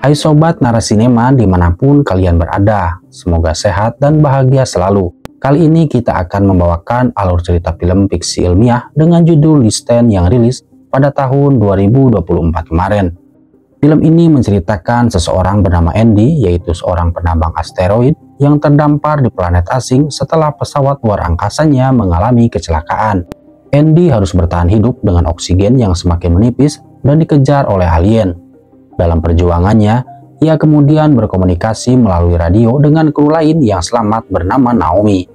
Hai sobat Narasinema dimanapun kalian berada, semoga sehat dan bahagia selalu. Kali ini kita akan membawakan alur cerita film fiksi ilmiah dengan judul Listen yang rilis pada tahun 2024 kemarin. Film ini menceritakan seseorang bernama Andy, yaitu seorang penambang asteroid yang terdampar di planet asing setelah pesawat luar angkasanya mengalami kecelakaan. Andy harus bertahan hidup dengan oksigen yang semakin menipis dan dikejar oleh alien. Dalam perjuangannya, ia kemudian berkomunikasi melalui radio dengan kru lain yang selamat bernama Naomi.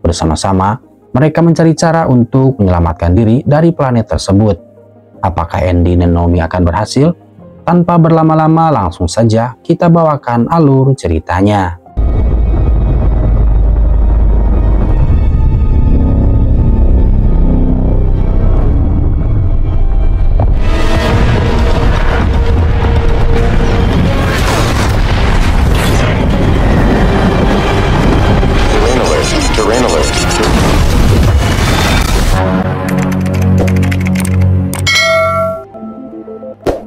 Bersama-sama, mereka mencari cara untuk menyelamatkan diri dari planet tersebut. Apakah Andy dan Naomi akan berhasil? Tanpa berlama-lama, langsung saja kita bawakan alur ceritanya.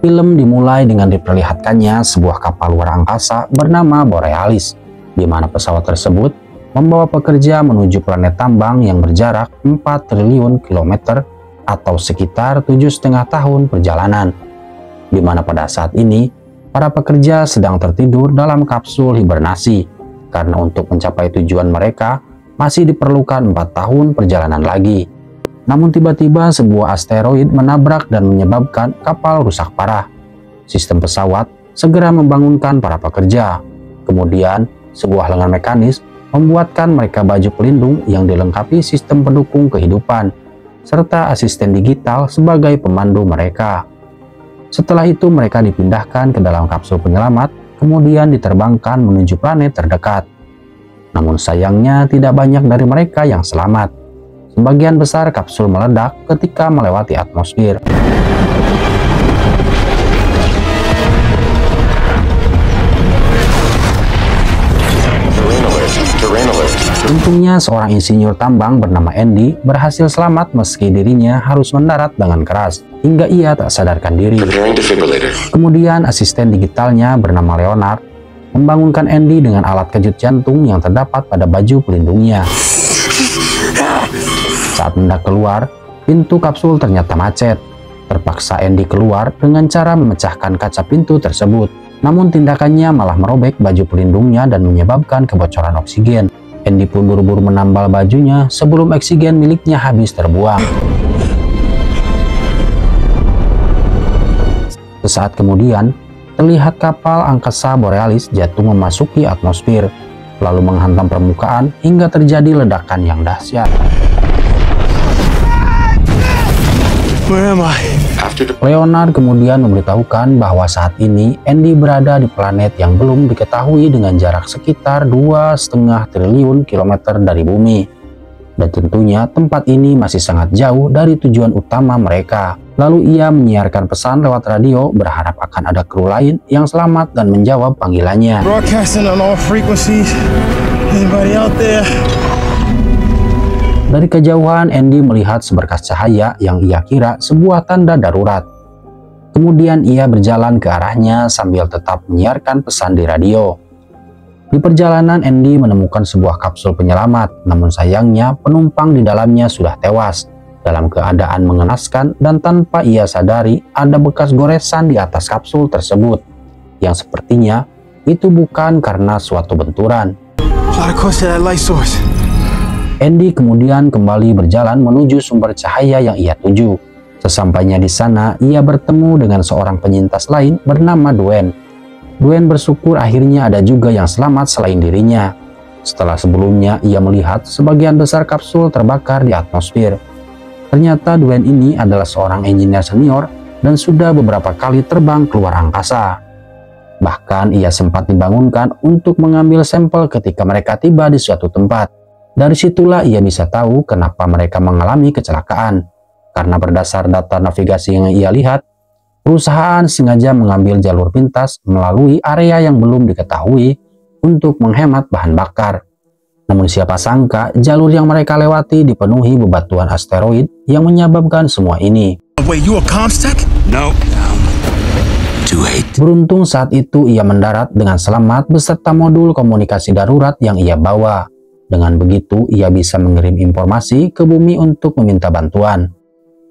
Film dimulai dengan diperlihatkannya sebuah kapal luar angkasa bernama Borealis, di mana pesawat tersebut membawa pekerja menuju planet tambang yang berjarak 4 triliun kilometer atau sekitar 7,5 tahun perjalanan, di mana pada saat ini para pekerja sedang tertidur dalam kapsul hibernasi, karena untuk mencapai tujuan mereka masih diperlukan 4 tahun perjalanan lagi. Namun tiba-tiba sebuah asteroid menabrak dan menyebabkan kapal rusak parah. Sistem pesawat segera membangunkan para pekerja. Kemudian sebuah lengan mekanis membuatkan mereka baju pelindung yang dilengkapi sistem pendukung kehidupan, serta asisten digital sebagai pemandu mereka. Setelah itu mereka dipindahkan ke dalam kapsul penyelamat, kemudian diterbangkan menuju planet terdekat. Namun sayangnya tidak banyak dari mereka yang selamat. Sebagian besar kapsul meledak ketika melewati atmosfer. Untungnya seorang insinyur tambang bernama Andy berhasil selamat meski dirinya harus mendarat dengan keras, hingga ia tak sadarkan diri. Kemudian asisten digitalnya bernama Leonard membangunkan Andy dengan alat kejut jantung yang terdapat pada baju pelindungnya. Saat hendak keluar, pintu kapsul ternyata macet. Terpaksa Andy keluar dengan cara memecahkan kaca pintu tersebut. Namun tindakannya malah merobek baju pelindungnya dan menyebabkan kebocoran oksigen. Andy pun buru-buru menambal bajunya sebelum oksigen miliknya habis terbuang. Sesaat kemudian, terlihat kapal angkasa Borealis jatuh memasuki atmosfer, lalu menghantam permukaan hingga terjadi ledakan yang dahsyat. Leonard kemudian memberitahukan bahwa saat ini Andy berada di planet yang belum diketahui dengan jarak sekitar 2,5 triliun kilometer dari bumi. Dan tentunya tempat ini masih sangat jauh dari tujuan utama mereka. Lalu ia menyiarkan pesan lewat radio berharap akan ada kru lain yang selamat dan menjawab panggilannya. Dari kejauhan, Andy melihat seberkas cahaya yang ia kira sebuah tanda darurat. Kemudian ia berjalan ke arahnya sambil tetap menyiarkan pesan di radio. Di perjalanan, Andy menemukan sebuah kapsul penyelamat, namun sayangnya penumpang di dalamnya sudah tewas dalam keadaan mengenaskan, dan tanpa ia sadari ada bekas goresan di atas kapsul tersebut, yang sepertinya itu bukan karena suatu benturan. Andy kemudian kembali berjalan menuju sumber cahaya yang ia tuju. Sesampainya di sana, ia bertemu dengan seorang penyintas lain bernama Dwayne. Dwayne bersyukur akhirnya ada juga yang selamat selain dirinya. Setelah sebelumnya ia melihat sebagian besar kapsul terbakar di atmosfer. Ternyata Dwayne ini adalah seorang engineer senior dan sudah beberapa kali terbang keluar angkasa. Bahkan ia sempat dibangunkan untuk mengambil sampel ketika mereka tiba di suatu tempat. Dari situlah ia bisa tahu kenapa mereka mengalami kecelakaan. Karena berdasar data navigasi yang ia lihat, perusahaan sengaja mengambil jalur pintas melalui area yang belum diketahui untuk menghemat bahan bakar. Namun siapa sangka jalur yang mereka lewati dipenuhi bebatuan asteroid yang menyebabkan semua ini. Beruntung saat itu ia mendarat dengan selamat beserta modul komunikasi darurat yang ia bawa. Dengan begitu, ia bisa mengirim informasi ke bumi untuk meminta bantuan.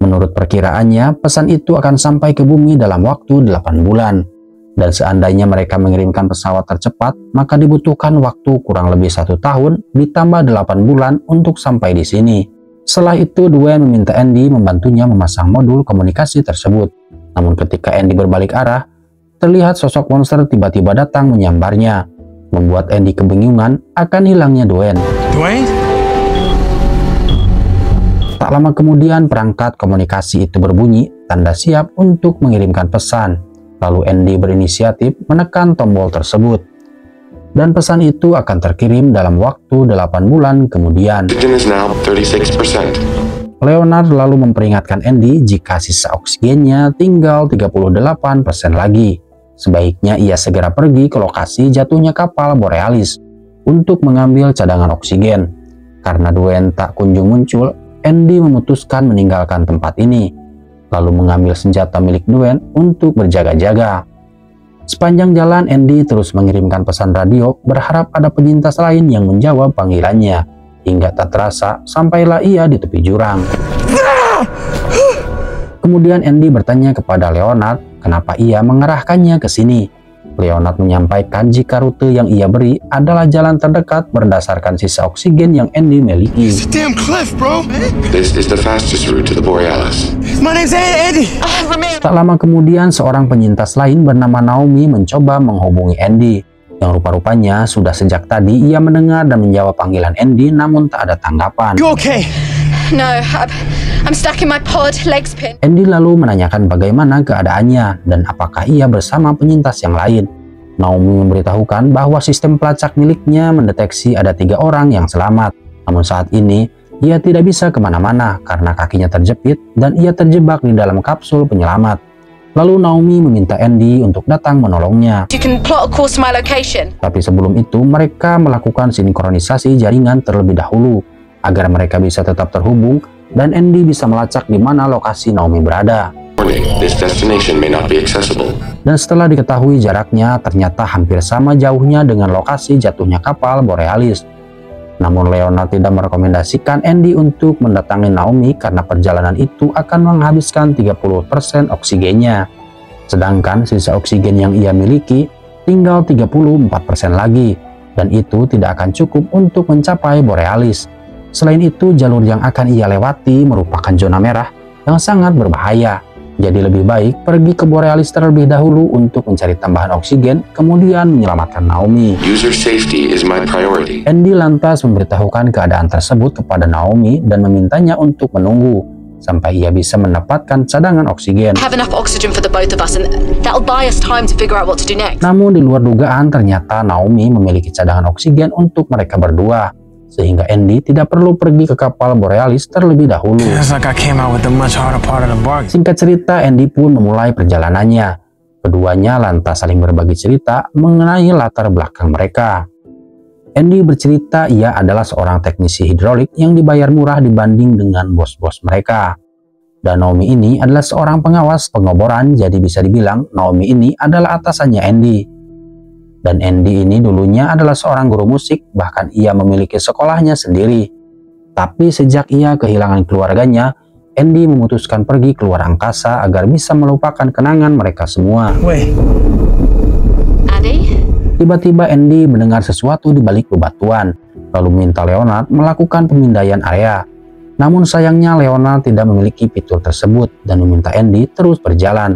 Menurut perkiraannya, pesan itu akan sampai ke bumi dalam waktu 8 bulan. Dan seandainya mereka mengirimkan pesawat tercepat, maka dibutuhkan waktu kurang lebih 1 tahun ditambah 8 bulan untuk sampai di sini. Setelah itu, Dwayne meminta Andy membantunya memasang modul komunikasi tersebut. Namun ketika Andy berbalik arah, terlihat sosok monster tiba-tiba datang menyambarnya, membuat Andy kebingungan akan hilangnya Dwayne. Tak lama kemudian, perangkat komunikasi itu berbunyi, tanda siap untuk mengirimkan pesan. Lalu Andy berinisiatif menekan tombol tersebut. Dan pesan itu akan terkirim dalam waktu 8 bulan kemudian. Leonard lalu memperingatkan Andy jika sisa oksigennya tinggal 38% lagi. Sebaiknya ia segera pergi ke lokasi jatuhnya kapal Borealis untuk mengambil cadangan oksigen. Karena Dwayne tak kunjung muncul, Andy memutuskan meninggalkan tempat ini, lalu mengambil senjata milik Dwayne untuk berjaga-jaga. Sepanjang jalan, Andy terus mengirimkan pesan radio berharap ada penyintas lain yang menjawab panggilannya, hingga tak terasa sampailah ia di tepi jurang. Kemudian Andy bertanya kepada Leonard kenapa ia mengarahkannya ke sini. Leonard menyampaikan jika rute yang ia beri adalah jalan terdekat berdasarkan sisa oksigen yang Andy miliki. Tak lama kemudian, seorang penyintas lain bernama Naomi mencoba menghubungi Andy, yang rupa-rupanya sudah sejak tadi ia mendengar dan menjawab panggilan Andy namun tak ada tanggapan. No, I'm stuck in my pod, legs pinned. Andy lalu menanyakan bagaimana keadaannya dan apakah ia bersama penyintas yang lain. Naomi memberitahukan bahwa sistem pelacak miliknya mendeteksi ada 3 orang yang selamat. Namun saat ini, ia tidak bisa kemana-mana karena kakinya terjepit dan ia terjebak di dalam kapsul penyelamat. Lalu Naomi meminta Andy untuk datang menolongnya. You can plot a course to my location. Tapi sebelum itu, mereka melakukan sinkronisasi jaringan terlebih dahulu agar mereka bisa tetap terhubung dan Andy bisa melacak di mana lokasi Naomi berada. Dan setelah diketahui jaraknya, ternyata hampir sama jauhnya dengan lokasi jatuhnya kapal Borealis. Namun Leonard tidak merekomendasikan Andy untuk mendatangi Naomi karena perjalanan itu akan menghabiskan 30% oksigennya. Sedangkan sisa oksigen yang ia miliki tinggal 34% lagi, dan itu tidak akan cukup untuk mencapai Borealis. Selain itu, jalur yang akan ia lewati merupakan zona merah yang sangat berbahaya. Jadi lebih baik pergi ke Borealis terlebih dahulu untuk mencari tambahan oksigen, kemudian menyelamatkan Naomi. Andy lantas memberitahukan keadaan tersebut kepada Naomi dan memintanya untuk menunggu sampai ia bisa mendapatkan cadangan oksigen. Namun di luar dugaan, ternyata Naomi memiliki cadangan oksigen untuk mereka berdua, sehingga Andy tidak perlu pergi ke kapal Borealis terlebih dahulu. Singkat cerita, Andy pun memulai perjalanannya. Keduanya lantas saling berbagi cerita mengenai latar belakang mereka. Andy bercerita ia adalah seorang teknisi hidrolik yang dibayar murah dibanding dengan bos-bos mereka. Dan Naomi ini adalah seorang pengawas pengoboran, jadi bisa dibilang Naomi ini adalah atasannya Andy. Dan Andy ini dulunya adalah seorang guru musik, bahkan ia memiliki sekolahnya sendiri. Tapi sejak ia kehilangan keluarganya, Andy memutuskan pergi keluar angkasa agar bisa melupakan kenangan mereka semua. Tiba-tiba Andy mendengar sesuatu di balik bebatuan, lalu meminta Leonard melakukan pemindaian area. Namun sayangnya Leonard tidak memiliki fitur tersebut dan meminta Andy terus berjalan.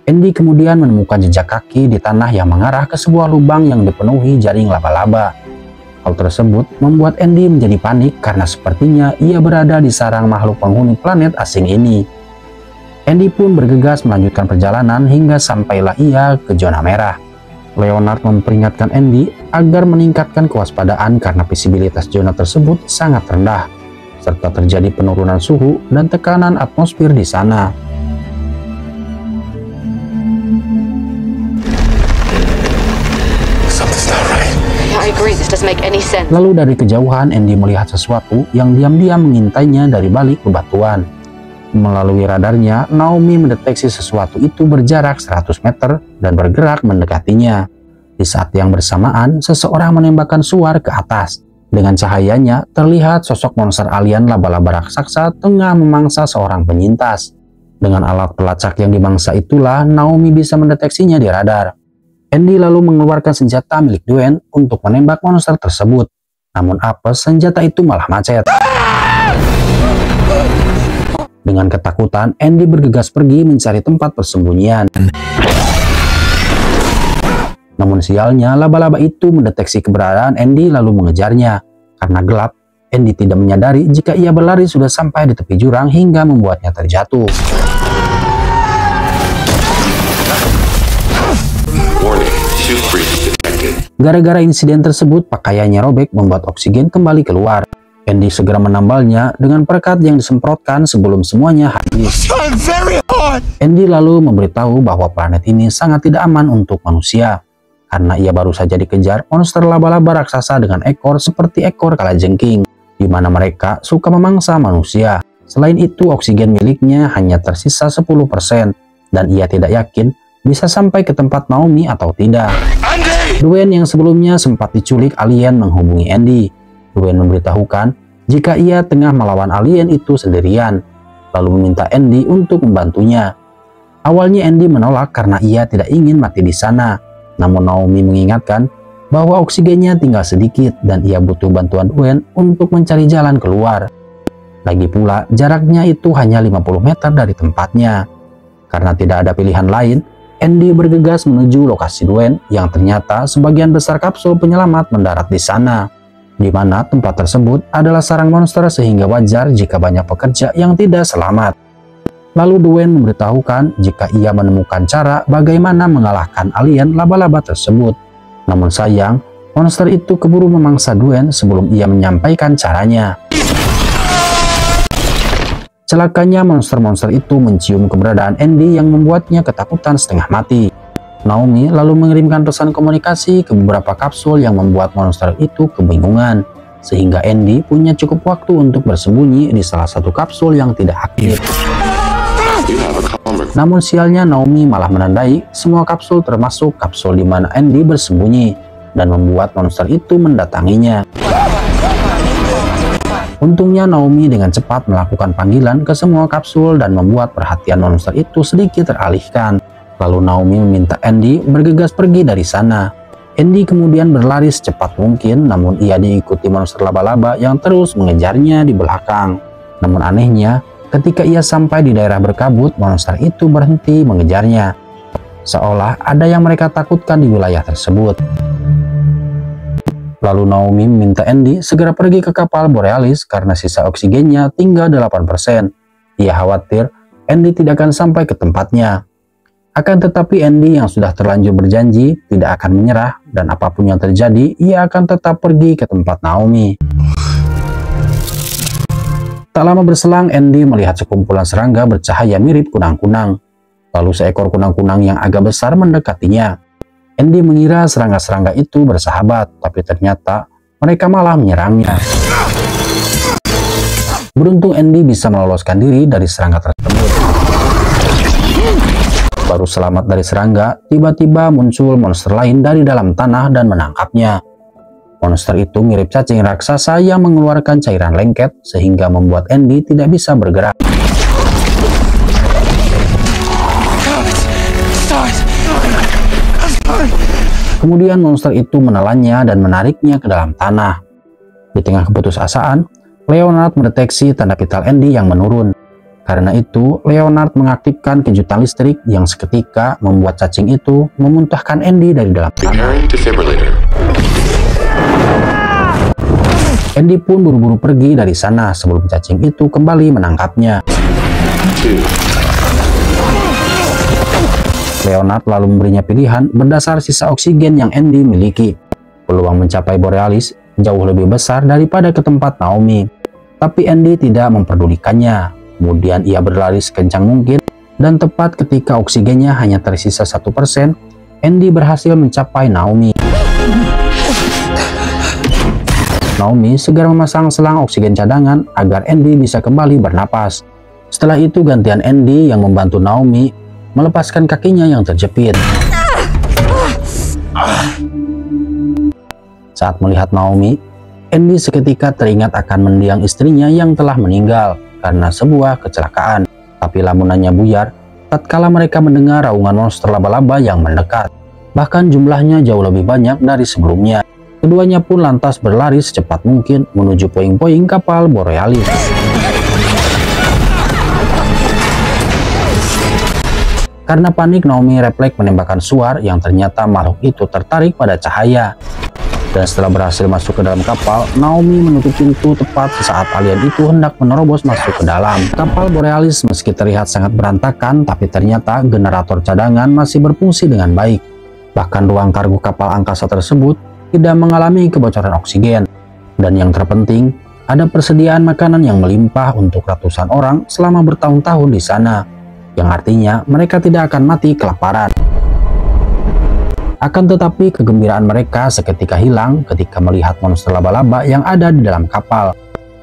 Andy kemudian menemukan jejak kaki di tanah yang mengarah ke sebuah lubang yang dipenuhi jaring laba-laba. Hal tersebut membuat Andy menjadi panik karena sepertinya ia berada di sarang makhluk penghuni planet asing ini. Andy pun bergegas melanjutkan perjalanan hingga sampailah ia ke zona merah. Leonard memperingatkan Andy agar meningkatkan kewaspadaan karena visibilitas zona tersebut sangat rendah, serta terjadi penurunan suhu dan tekanan atmosfer di sana. Lalu dari kejauhan Andy melihat sesuatu yang diam-diam mengintainya dari balik bebatuan. Melalui radarnya, Naomi mendeteksi sesuatu itu berjarak 100 meter dan bergerak mendekatinya. Di saat yang bersamaan, seseorang menembakkan suar ke atas. Dengan cahayanya, terlihat sosok monster alien laba-laba raksasa tengah memangsa seorang penyintas. Dengan alat pelacak yang dimangsa itulah, Naomi bisa mendeteksinya di radar. Andy lalu mengeluarkan senjata milik Dwayne untuk menembak monster tersebut. Namun apes, senjata itu malah macet. Dengan ketakutan, Andy bergegas pergi mencari tempat persembunyian. Namun sialnya, laba-laba itu mendeteksi keberadaan Andy lalu mengejarnya. Karena gelap, Andy tidak menyadari jika ia berlari sudah sampai di tepi jurang hingga membuatnya terjatuh. Gara-gara insiden tersebut, pakaiannya robek membuat oksigen kembali keluar. Andy segera menambalnya dengan perekat yang disemprotkan sebelum semuanya habis. Andy lalu memberitahu bahwa planet ini sangat tidak aman untuk manusia. Karena ia baru saja dikejar monster laba-laba raksasa dengan ekor seperti ekor kalajengking, di mana mereka suka memangsa manusia. Selain itu, oksigen miliknya hanya tersisa 10%, dan ia tidak yakin bisa sampai ke tempat Naomi atau tidak. Dwayne yang sebelumnya sempat diculik alien menghubungi Andy. Dwayne memberitahukan jika ia tengah melawan alien itu sendirian, lalu meminta Andy untuk membantunya. Awalnya Andy menolak karena ia tidak ingin mati di sana. Namun Naomi mengingatkan bahwa oksigennya tinggal sedikit dan ia butuh bantuan Dwayne untuk mencari jalan keluar. Lagi pula, jaraknya itu hanya 50 meter dari tempatnya. Karena tidak ada pilihan lain, Andy bergegas menuju lokasi Dwayne yang ternyata sebagian besar kapsul penyelamat mendarat di sana, di mana tempat tersebut adalah sarang monster sehingga wajar jika banyak pekerja yang tidak selamat. Lalu Dwayne memberitahukan jika ia menemukan cara bagaimana mengalahkan alien laba-laba tersebut. Namun sayang, monster itu keburu memangsa Dwayne sebelum ia menyampaikan caranya. Celakanya monster-monster itu mencium keberadaan Andy yang membuatnya ketakutan setengah mati. Naomi lalu mengirimkan pesan komunikasi ke beberapa kapsul yang membuat monster itu kebingungan, sehingga Andy punya cukup waktu untuk bersembunyi di salah satu kapsul yang tidak aktif. Namun sialnya, Naomi malah menandai semua kapsul termasuk kapsul di mana Andy bersembunyi dan membuat monster itu mendatanginya. Untungnya Naomi dengan cepat melakukan panggilan ke semua kapsul dan membuat perhatian monster itu sedikit teralihkan. Lalu Naomi meminta Andy bergegas pergi dari sana. Andy kemudian berlari secepat mungkin, namun ia diikuti monster laba-laba yang terus mengejarnya di belakang. Namun anehnya, ketika ia sampai di daerah berkabut, monster itu berhenti mengejarnya. Seolah ada yang mereka takutkan di wilayah tersebut. Lalu Naomi meminta Andy segera pergi ke kapal Borealis karena sisa oksigennya tinggal 8%. Ia khawatir Andy tidak akan sampai ke tempatnya. Akan tetapi Andy yang sudah terlanjur berjanji tidak akan menyerah dan apapun yang terjadi, ia akan tetap pergi ke tempat Naomi. Tak lama berselang, Andy melihat sekumpulan serangga bercahaya mirip kunang-kunang. Lalu seekor kunang-kunang yang agak besar mendekatinya. Andy mengira serangga-serangga itu bersahabat, tapi ternyata mereka malah menyerangnya. Beruntung Andy bisa meloloskan diri dari serangga tersebut. Baru selamat dari serangga, tiba-tiba muncul monster lain dari dalam tanah dan menangkapnya. Monster itu mirip cacing raksasa yang mengeluarkan cairan lengket sehingga membuat Andy tidak bisa bergerak. Kemudian monster itu menelannya dan menariknya ke dalam tanah. Di tengah keputusasaan, Leonard mendeteksi tanda vital Andy yang menurun. Karena itu, Leonard mengaktifkan kejutan listrik yang seketika membuat cacing itu memuntahkan Andy dari dalam tanah. Andy pun buru-buru pergi dari sana sebelum cacing itu kembali menangkapnya. Leonard lalu memberinya pilihan berdasar sisa oksigen yang Andy miliki. Peluang mencapai Borealis jauh lebih besar daripada ke tempat Naomi. Tapi Andy tidak memperdulikannya. Kemudian ia berlari sekencang mungkin dan tepat ketika oksigennya hanya tersisa 1%, Andy berhasil mencapai Naomi. Naomi segera memasang selang oksigen cadangan agar Andy bisa kembali bernapas. Setelah itu gantian Andy yang membantu Naomi melepaskan kakinya yang terjepit. Saat melihat Naomi, Andy seketika teringat akan mendiang istrinya yang telah meninggal karena sebuah kecelakaan. Tapi lamunannya buyar tatkala mereka mendengar raungan monster laba-laba yang mendekat. Bahkan jumlahnya jauh lebih banyak dari sebelumnya. Keduanya pun lantas berlari secepat mungkin menuju puing-puing kapal Borealis. Karena panik, Naomi refleks menembakkan suar yang ternyata makhluk itu tertarik pada cahaya. Dan setelah berhasil masuk ke dalam kapal, Naomi menutup pintu tepat saat alien itu hendak menerobos masuk ke dalam. Kapal Borealis meski terlihat sangat berantakan, tapi ternyata generator cadangan masih berfungsi dengan baik. Bahkan ruang kargo kapal angkasa tersebut tidak mengalami kebocoran oksigen. Dan yang terpenting, ada persediaan makanan yang melimpah untuk ratusan orang selama bertahun-tahun di sana. Yang artinya mereka tidak akan mati kelaparan. Akan tetapi kegembiraan mereka seketika hilang ketika melihat monster laba-laba yang ada di dalam kapal.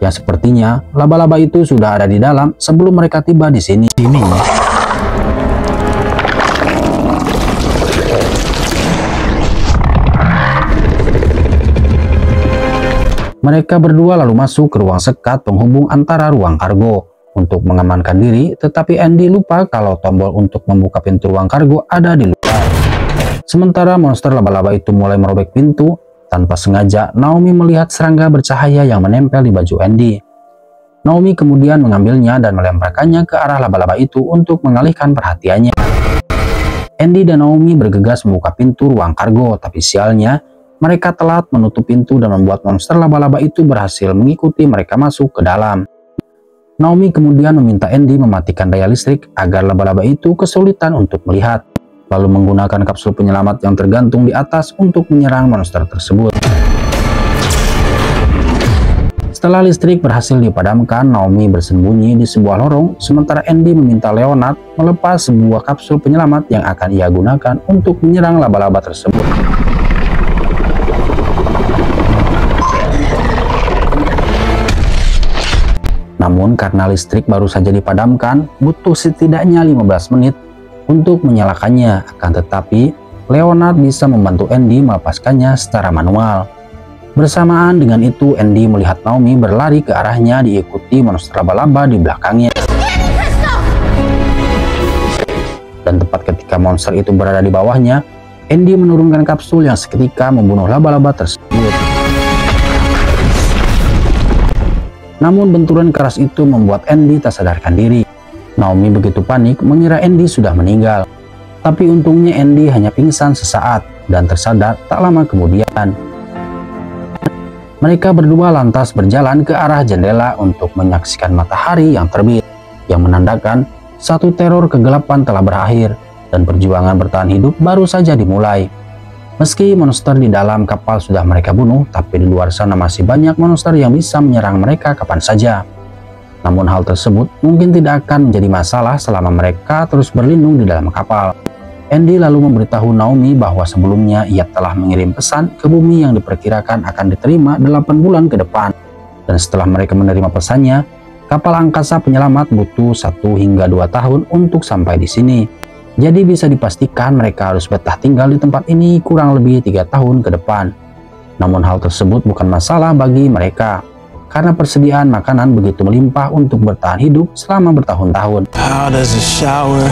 Yang sepertinya laba-laba itu sudah ada di dalam sebelum mereka tiba di sini. Mereka berdua lalu masuk ke ruang sekat penghubung antara ruang kargo untuk mengamankan diri, tetapi Andy lupa kalau tombol untuk membuka pintu ruang kargo ada di luar. Sementara monster laba-laba itu mulai merobek pintu, tanpa sengaja Naomi melihat serangga bercahaya yang menempel di baju Andy. Naomi kemudian mengambilnya dan melemparkannya ke arah laba-laba itu untuk mengalihkan perhatiannya. Andy dan Naomi bergegas membuka pintu ruang kargo, tapi sialnya mereka telat menutup pintu dan membuat monster laba-laba itu berhasil mengikuti mereka masuk ke dalam. Naomi kemudian meminta Andy mematikan daya listrik agar laba-laba itu kesulitan untuk melihat, lalu menggunakan kapsul penyelamat yang tergantung di atas untuk menyerang monster tersebut. Setelah listrik berhasil dipadamkan, Naomi bersembunyi di sebuah lorong, sementara Andy meminta Leonard melepas sebuah kapsul penyelamat yang akan ia gunakan untuk menyerang laba-laba tersebut. Namun karena listrik baru saja dipadamkan, butuh setidaknya 15 menit untuk menyalakannya. Akan tetapi, Leonard bisa membantu Andy melepaskannya secara manual. Bersamaan dengan itu, Andy melihat Naomi berlari ke arahnya diikuti monster laba-laba di belakangnya. Dan tepat ketika monster itu berada di bawahnya, Andy menurunkan kapsul yang seketika membunuh laba-laba tersebut. Namun benturan keras itu membuat Andy tak sadarkan diri. Naomi begitu panik mengira Andy sudah meninggal. Tapi untungnya Andy hanya pingsan sesaat dan tersadar tak lama kemudian. Mereka berdua lantas berjalan ke arah jendela untuk menyaksikan matahari yang terbit, yang menandakan satu teror kegelapan telah berakhir dan perjuangan bertahan hidup baru saja dimulai. Meski monster di dalam kapal sudah mereka bunuh, tapi di luar sana masih banyak monster yang bisa menyerang mereka kapan saja. Namun hal tersebut mungkin tidak akan menjadi masalah selama mereka terus berlindung di dalam kapal. Andy lalu memberitahu Naomi bahwa sebelumnya ia telah mengirim pesan ke bumi yang diperkirakan akan diterima 8 bulan ke depan. Dan setelah mereka menerima pesannya, kapal angkasa penyelamat butuh 1 hingga 2 tahun untuk sampai di sini. Jadi bisa dipastikan mereka harus betah tinggal di tempat ini kurang lebih 3 tahun ke depan. Namun hal tersebut bukan masalah bagi mereka, karena persediaan makanan begitu melimpah untuk bertahan hidup selama bertahun-tahun. How does a shower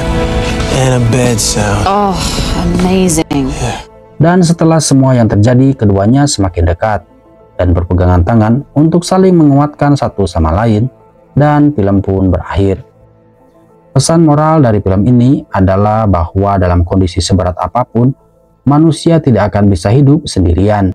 and a bed sound? Oh, amazing. Dan setelah semua yang terjadi, keduanya semakin dekat dan berpegangan tangan untuk saling menguatkan satu sama lain, dan film pun berakhir. Pesan moral dari film ini adalah bahwa dalam kondisi seberat apapun, manusia tidak akan bisa hidup sendirian.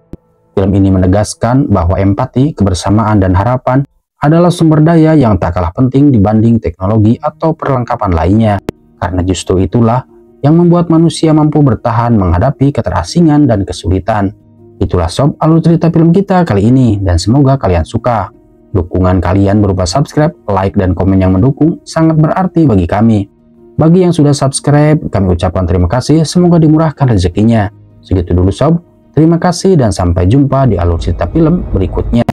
Film ini menegaskan bahwa empati, kebersamaan, dan harapan adalah sumber daya yang tak kalah penting dibanding teknologi atau perlengkapan lainnya. Karena justru itulah yang membuat manusia mampu bertahan menghadapi keterasingan dan kesulitan. Itulah sob alur cerita film kita kali ini, dan semoga kalian suka. Dukungan kalian berupa subscribe, like, dan komen yang mendukung sangat berarti bagi kami. Bagi yang sudah subscribe, kami ucapkan terima kasih, semoga dimurahkan rezekinya. Segitu dulu sob, terima kasih dan sampai jumpa di alur cerita film berikutnya.